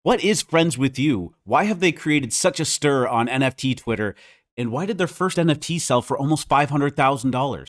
What is Friends with You? Why have they created such a stir on NFT Twitter? And why did their first NFT sell for almost $500,000?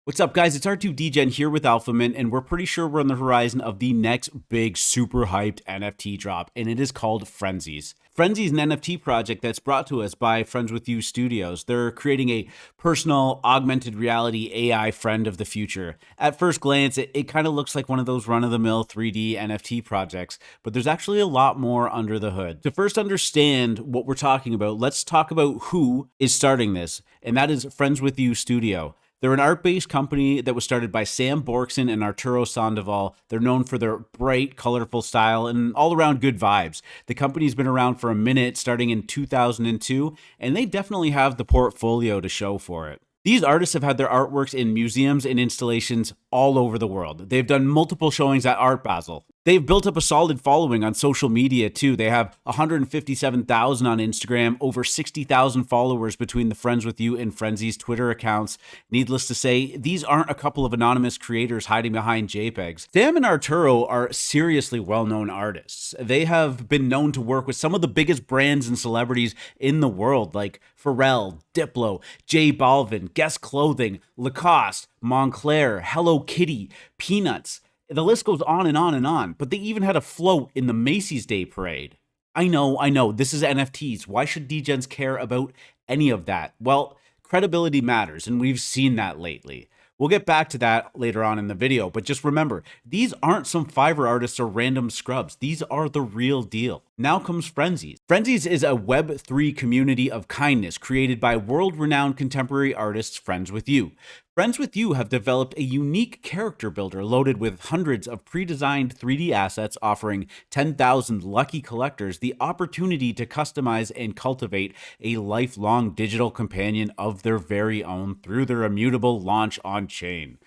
What's up, guys? It's R2DGen here with AlphaMint, and we're pretty sure we're on the horizon of the next big, super hyped NFT drop, and it is called fRiENDSiES. fRiENDSiES is an NFT project that's brought to us by FriendsWithYou Studios. They're creating a personal, augmented reality AI friend of the future. At first glance, it kind of looks like one of those run-of-the-mill 3D NFT projects, but there's actually a lot more under the hood. To first understand what we're talking about, let's talk about who is starting this, and that is FriendsWithYou Studio. They're an art-based company that was started by Sam Borkson and Arturo Sandoval. They're known for their bright, colorful style and all-around good vibes. The company's been around for a minute, starting in 2002, and they definitely have the portfolio to show for it. These artists have had their artworks in museums and installations all over the world. They've done multiple showings at Art Basel. They've built up a solid following on social media too. They have 157,000 on Instagram, over 60,000 followers between the FriendsWithYou and fRiENDSiES Twitter accounts. Needless to say, these aren't a couple of anonymous creators hiding behind JPEGs. Sam and Arturo are seriously well-known artists. They have been known to work with some of the biggest brands and celebrities in the world, like Pharrell, Diplo, J Balvin, Guess Clothing, Lacoste, Montclair, Hello Kitty, Peanuts. The list goes on and on and on, but they even had a float in the Macy's Day Parade. I know, this is NFTs. Why should DGens care about any of that? Well, credibility matters, and we've seen that lately. We'll get back to that later on in the video, but just remember, these aren't some Fiverr artists or random scrubs. These are the real deal. Now comes fRiENDSiES. fRiENDSiES is a Web3 community of kindness created by world-renowned contemporary artists FriendsWithYou. FriendsWithYou have developed a unique character builder loaded with hundreds of pre-designed 3D assets, offering 10,000 lucky collectors the opportunity to customize and cultivate a lifelong digital companion of their very own through their immutable launch on-chain.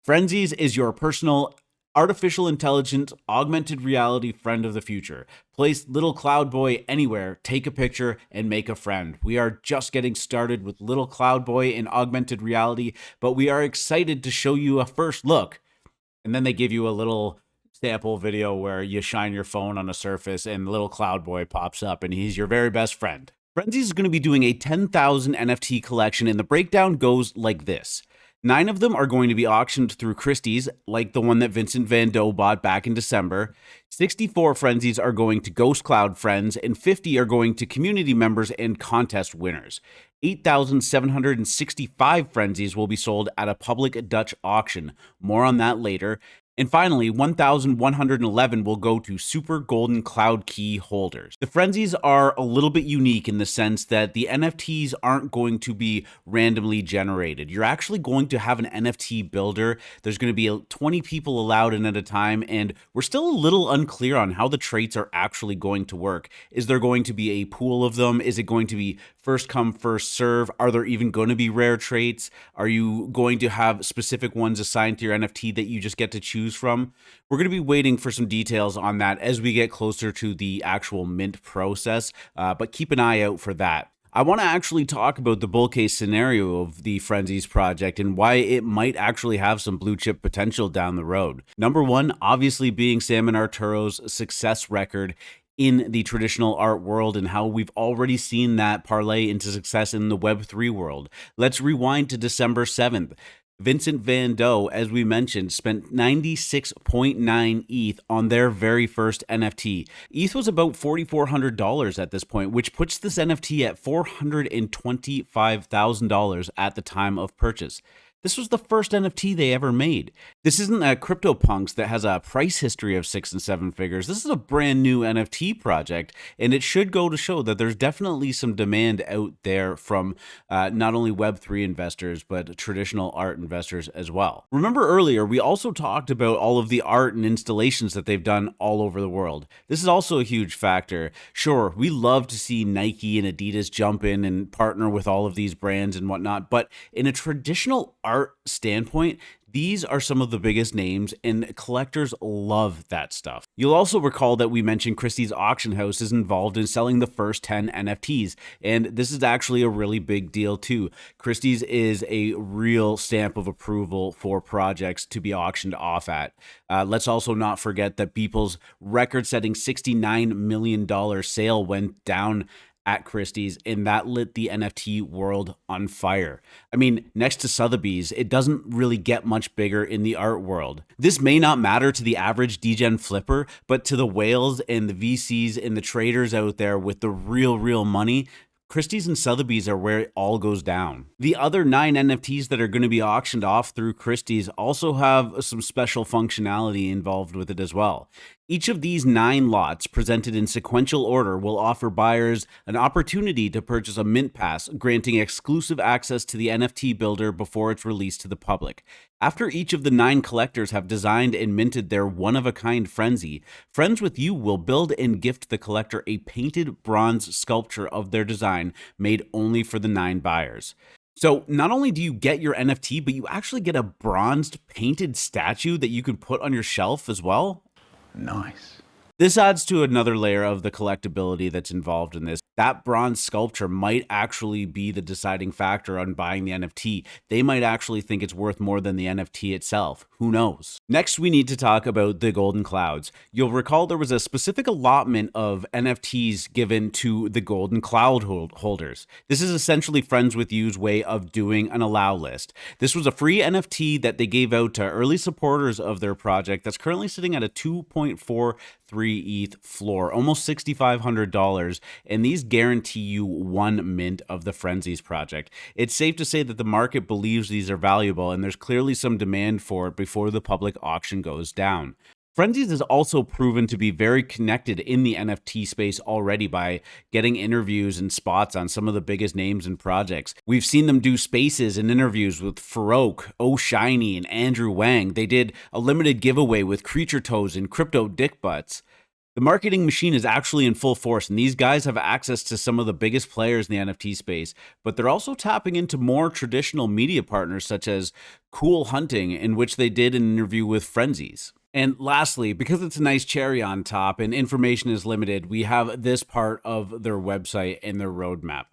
fRiENDSiES is your personal artificial intelligent, augmented reality friend of the future. Place Little Cloud Boy anywhere, take a picture, and make a friend. We are just getting started with Little Cloud Boy in augmented reality, but we are excited to show you a first look. And then they give you a little sample video where you shine your phone on a surface and Little Cloud Boy pops up, and he's your very best friend. fRiENDSiES is going to be doing a 10,000 NFT collection, and the breakdown goes like this. 9 of them are going to be auctioned through Christie's, like the one that Vincent Van Gogh bought back in December. 64 fRiENDSiES are going to Ghost Cloud friends, and 50 are going to community members and contest winners. 8,765 fRiENDSiES will be sold at a public Dutch auction. More on that later. And finally, 1,111 will go to Super Golden Cloud Key holders. The fRiENDSiES are a little bit unique in the sense that the NFTs aren't going to be randomly generated. You're actually going to have an NFT builder. There's going to be 20 people allowed in at a time, and we're still a little unclear on how the traits are actually going to work. Is there going to be a pool of them? Is it going to be first come, first serve? Are there even going to be rare traits? Are you going to have specific ones assigned to your NFT that you just get to choose from? We're going to be waiting for some details on that as we get closer to the actual mint process, but keep an eye out for that. I want to actually talk about the bull case scenario of the fRiENDSiES project and why it might actually have some blue chip potential down the road. Number one, obviously being Sam and Arturo's success record in the traditional art world and how we've already seen that parlay into success in the Web3 world. Let's rewind to December 7th. Vincent Van Gogh, as we mentioned, spent 96.9 ETH on their very first NFT. ETH was about $4,400 at this point, which puts this NFT at $425,000 at the time of purchase. This was the first NFT they ever made. This isn't a CryptoPunks that has a price history of 6 and 7 figures. This is a brand new NFT project, and it should go to show that there's definitely some demand out there from not only Web3 investors, but traditional art investors as well. Remember earlier, we also talked about all of the art and installations that they've done all over the world. This is also a huge factor. Sure, we love to see Nike and Adidas jump in and partner with all of these brands and whatnot, but in a traditional art standpoint, These are some of the biggest names, and collectors love that stuff. You'll also recall that we mentioned Christie's auction house is involved in selling the first 10 NFTs, and this is actually a really big deal too. Christie's is a real stamp of approval for projects to be auctioned off at. Let's also not forget that Beeple's record-setting $69 million sale went down at Christie's, and that lit the NFT world on fire. I mean, next to Sotheby's, it doesn't really get much bigger in the art world. This may not matter to the average degen flipper, but to the whales and the VCs and the traders out there with the real money, Christie's and Sotheby's are where it all goes down. The other 9 NFTs that are going to be auctioned off through Christie's also have some special functionality involved with it as well. Each of these 9 lots, presented in sequential order, will offer buyers an opportunity to purchase a mint pass, granting exclusive access to the NFT builder before it's released to the public. After each of the 9 collectors have designed and minted their one-of-a-kind frenzy, FriendsWithYou will build and gift the collector a painted bronze sculpture of their design made only for the 9 buyers. So not only do you get your NFT, but you actually get a bronzed painted statue that you can put on your shelf as well. Nice. This adds to another layer of the collectability that's involved in this. That bronze sculpture might actually be the deciding factor on buying the NFT. They might actually think it's worth more than the NFT itself. Who knows? Next, we need to talk about the Golden Clouds. You'll recall there was a specific allotment of NFTs given to the Golden Cloud holders. This is essentially FriendsWithYou's way of doing an allow list. This was a free NFT that they gave out to early supporters of their project that's currently sitting at a 2.43 ETH floor, almost $6,500, and these guarantee you 1 mint of the fRiENDSiES project. It's safe to say that the market believes these are valuable, and there's clearly some demand for it before the public auction goes down. fRiENDSiES has also proven to be very connected in the NFT space already by getting interviews and spots on some of the biggest names and projects. We've seen them do spaces and interviews with Farouk, O'Shiny, and Andrew Wang. They did a limited giveaway with Creature Toes and Crypto Dick Butts. The marketing machine is actually in full force, and these guys have access to some of the biggest players in the NFT space, but they're also tapping into more traditional media partners such as Cool Hunting, in which they did an interview with fRiENDSiES. And lastly, because it's a nice cherry on top and information is limited, we have this part of their website and their roadmap.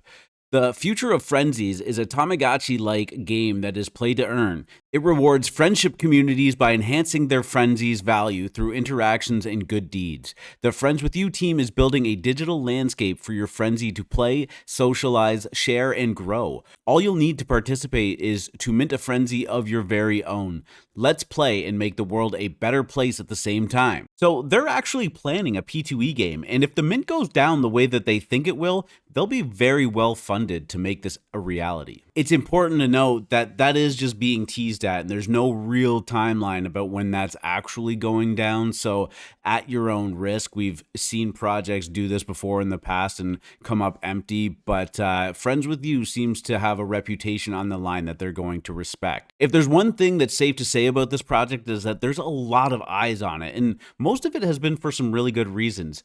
The future of fRiENDSiES is a Tamagotchi-like game that is play to earn. It rewards friendship communities by enhancing their frenzies' value through interactions and good deeds. The FriendsWithYou team is building a digital landscape for your frenzy to play, socialize, share, and grow. All you'll need to participate is to mint a frenzy of your very own. Let's play and make the world a better place at the same time. So they're actually planning a P2E game, and if the mint goes down the way that they think it will, they'll be very well funded to make this a reality. It's important to note that that is just being teased at, and there's no real timeline about when that's actually going down. So at your own risk, we've seen projects do this before in the past and come up empty, but FriendsWithYou seems to have a reputation on the line that they're going to respect. If there's one thing that's safe to say about this project is that there's a lot of eyes on it, and most of it has been for some really good reasons,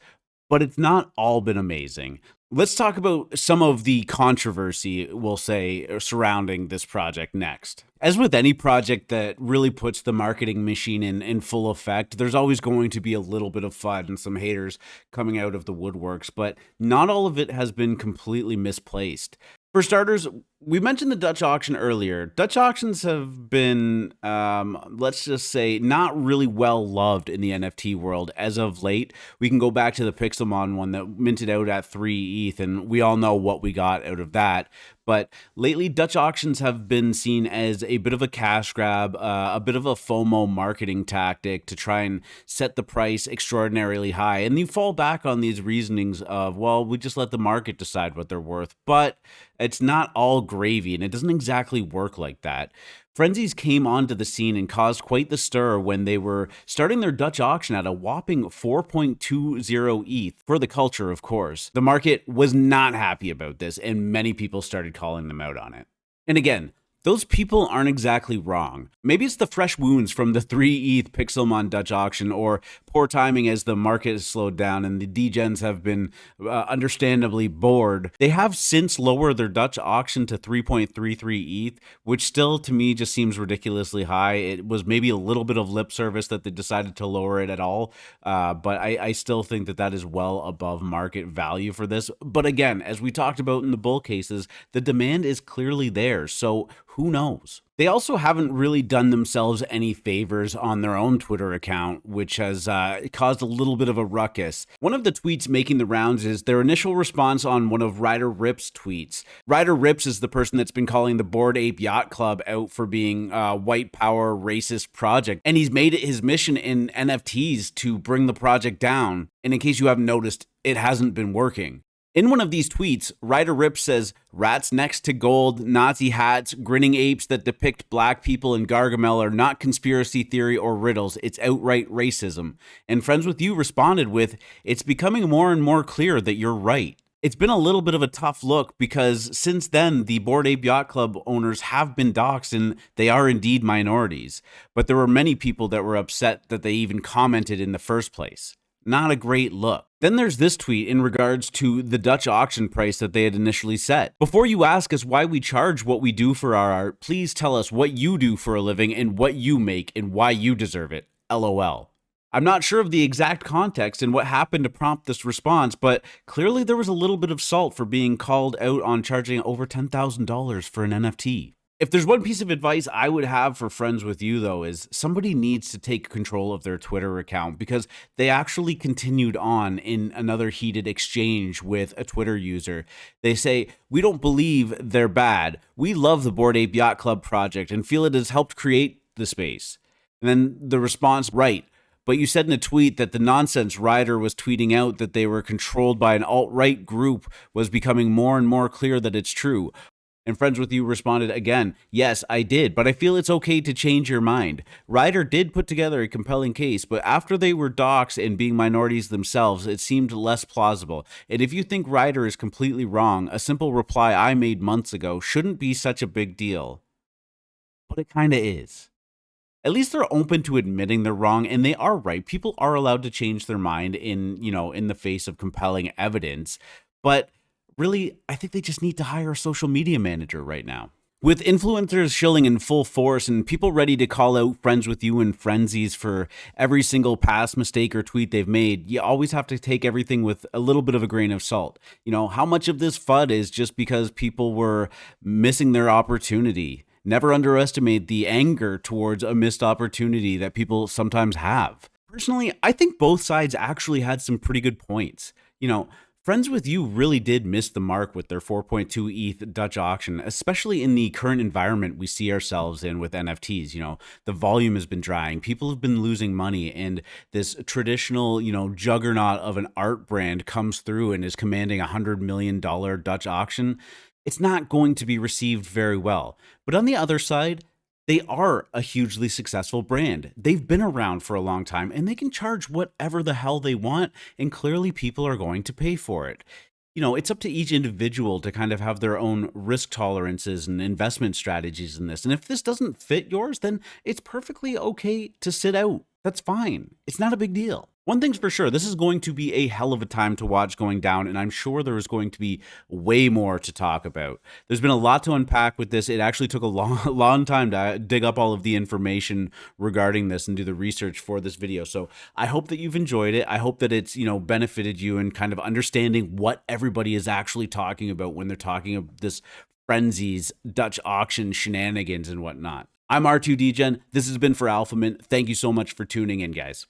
but it's not all been amazing. Let's talk about some of the controversy, we'll say, surrounding this project next. As with any project that really puts the marketing machine in full effect, there's always going to be a little bit of FUD and some haters coming out of the woodworks, but not all of it has been completely misplaced. For starters, we mentioned the Dutch auction earlier. Dutch auctions have been, let's just say, not really well loved in the NFT world as of late. We can go back to the Pixelmon one that minted out at 3 ETH, and we all know what we got out of that. But lately, Dutch auctions have been seen as a bit of a cash grab, a bit of a FOMO marketing tactic to try and set the price extraordinarily high. And you fall back on these reasonings of, well, we just let the market decide what they're worth. But it's not all gravy, and it doesn't exactly work like that. fRiENDSiES came onto the scene and caused quite the stir when they were starting their Dutch auction at a whopping 4.20 ETH, for the culture, of course. The market was not happy about this, and many people started calling them out on it. And again, Those people aren't exactly wrong. Maybe it's the fresh wounds from the 3 ETH Pixelmon Dutch auction, or poor timing as the market has slowed down and the degens have been understandably bored. They have since lowered their Dutch auction to 3.33 ETH, which still to me just seems ridiculously high. It was maybe a little bit of lip service that they decided to lower it at all, but I still think that that is well above market value for this. But again, as we talked about in the bull cases, the demand is clearly there, so who knows? They also haven't really done themselves any favors on their own Twitter account, which has caused a little bit of a ruckus. One of the tweets making the rounds is their initial response on one of Ryder Rip's tweets. Ryder Rips is the person that's been calling the Bored Ape Yacht Club out for being a white power racist project, and he's made it his mission in NFTs to bring the project down. And in case you haven't noticed, it hasn't been working. In one of these tweets, Ryder Rip says, "Rats next to gold, Nazi hats, grinning apes that depict black people in Gargamel are not conspiracy theory or riddles, it's outright racism." And FriendsWithYou responded with, "It's becoming more and more clear that you're right." It's been a little bit of a tough look because since then, the Bored Ape Yacht Club owners have been doxxed and they are indeed minorities. But there were many people that were upset that they even commented in the first place. Not a great look. Then there's this tweet in regards to the Dutch auction price that they had initially set. "Before you ask us why we charge what we do for our art, please tell us what you do for a living and what you make and why you deserve it. LOL." I'm not sure of the exact context and what happened to prompt this response, but clearly there was a little bit of salt for being called out on charging over $10,000 for an NFT. If there's one piece of advice I would have for FriendsWithYou, though, is somebody needs to take control of their Twitter account, because they actually continued on in another heated exchange with a Twitter user. They say, "We don't believe they're bad. We love the Bored Ape Yacht Club project and feel it has helped create the space." And then the response, "Right. But you said in a tweet that the nonsense Ryder was tweeting out that they were controlled by an alt-right group was becoming more and more clear that it's true." And FriendsWithYou responded again, "Yes, I did, but I feel it's okay to change your mind. Ryder did put together a compelling case, but after they were doxxed and being minorities themselves, it seemed less plausible. And if you think Ryder is completely wrong, a simple reply I made months ago shouldn't be such a big deal." But it kinda is. At least they're open to admitting they're wrong, and they are right. People are allowed to change their mind in the face of compelling evidence. But really, I think they just need to hire a social media manager right now. With influencers shilling in full force and people ready to call out FriendsWithYou and frenzies for every single past mistake or tweet they've made, you always have to take everything with a little bit of a grain of salt. How much of this FUD is just because people were missing their opportunity? Never underestimate the anger towards a missed opportunity that people sometimes have. Personally, I think both sides actually had some pretty good points. FriendsWithYou really did miss the mark with their 4.2 ETH Dutch auction, especially in the current environment we see ourselves in with NFTs. The volume has been drying, people have been losing money, and this traditional, juggernaut of an art brand comes through and is commanding $100 million Dutch auction. It's not going to be received very well. But on the other side, they are a hugely successful brand. They've been around for a long time and they can charge whatever the hell they want, and clearly people are going to pay for it. It's up to each individual to kind of have their own risk tolerances and investment strategies in this. And if this doesn't fit yours, then it's perfectly okay to sit out. That's fine. It's not a big deal. One thing's for sure, this is going to be a hell of a time to watch going down, and I'm sure there is going to be way more to talk about. There's been a lot to unpack with this. It actually took a long time to dig up all of the information regarding this and do the research for this video. So I hope that you've enjoyed it. I hope that it's, benefited you in kind of understanding what everybody is actually talking about when they're talking about this frenzies, Dutch auction shenanigans and whatnot. I'm R2Degen. This has been for AlphaMint. Thank you so much for tuning in, guys.